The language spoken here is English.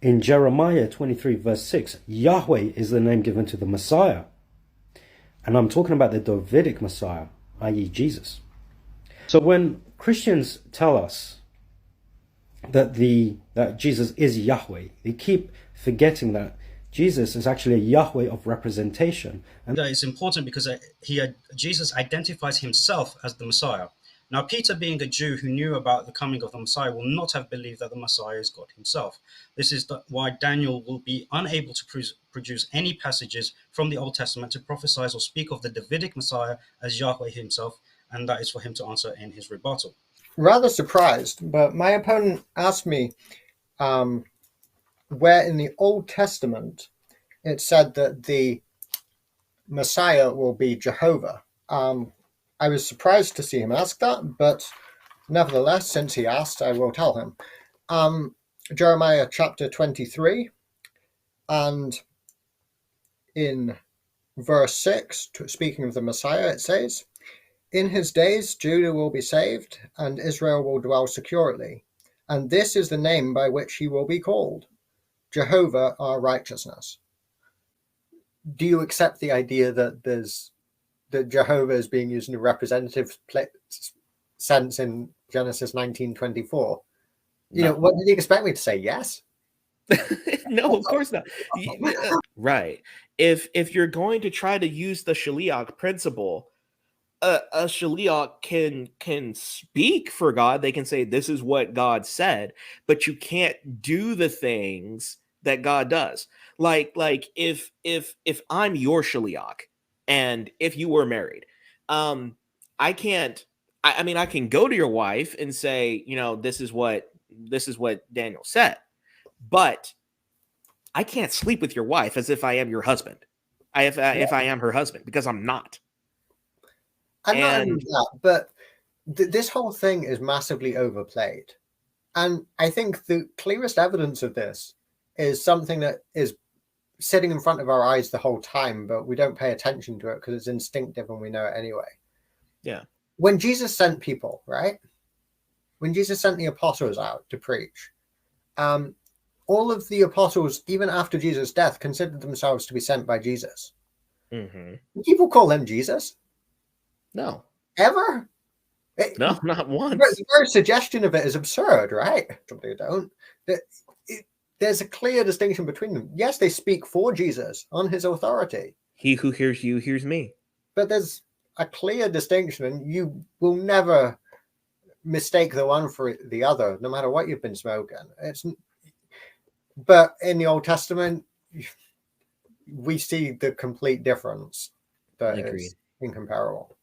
In Jeremiah 23, verse 6, Yahweh is the name given to the Messiah. And I'm talking about the Davidic Messiah, i.e., Jesus. So when Christians tell us that Jesus is Yahweh, they keep forgetting that Jesus is actually a Yahweh of representation. And that is important because Jesus identifies himself as the Messiah. Now, Peter, being a Jew who knew about the coming of the Messiah, will not have believed that the Messiah is God himself. This is why Daniel will be unable to produce any passages from the Old Testament to prophesy or speak of the Davidic Messiah as Yahweh himself, and that is for him to answer in his rebuttal. Rather surprised, but my opponent asked me where in the Old Testament it said that the Messiah will be Jehovah. I was surprised to see him ask that, but nevertheless, since he asked, I will tell him. Jeremiah chapter 23, and in verse 6, speaking of the Messiah, it says, "In his days Judah will be saved, and Israel will dwell securely. And this is the name by which he will be called, Jehovah our righteousness." Do you accept the idea that that Jehovah is being used in a representative sense in Genesis 19:24? You know, what did you expect me to say? Yes? No, of course not. Right. If you're going to try to use the Shaliach principle, a Shaliach can speak for God. They can say this is what God said, but you can't do the things that God does. Like if I'm your Shaliach and if you were married, I can't. I mean, I can go to your wife and say, you know, this is what Daniel said, but I can't sleep with your wife as if I am your husband. If I am her husband, because I'm not. I'm not only that, but this whole thing is massively overplayed. And I think the clearest evidence of this is something that is sitting in front of our eyes the whole time, but we don't pay attention to it because it's instinctive and we know it anyway. Yeah. When Jesus sent people, right? When Jesus sent the apostles out to preach, all of the apostles, even after Jesus' death, considered themselves to be sent by Jesus. Mm-hmm. People call them Jesus? No. Ever? No, not once. The very suggestion of it is absurd, right? They don't. There's a clear distinction between them. Yes, they speak for Jesus on his authority. He who hears you hears me. But there's a clear distinction, and you will never mistake the one for the other, no matter what you've been smoking. But in the Old Testament, we see the complete difference that is incomparable.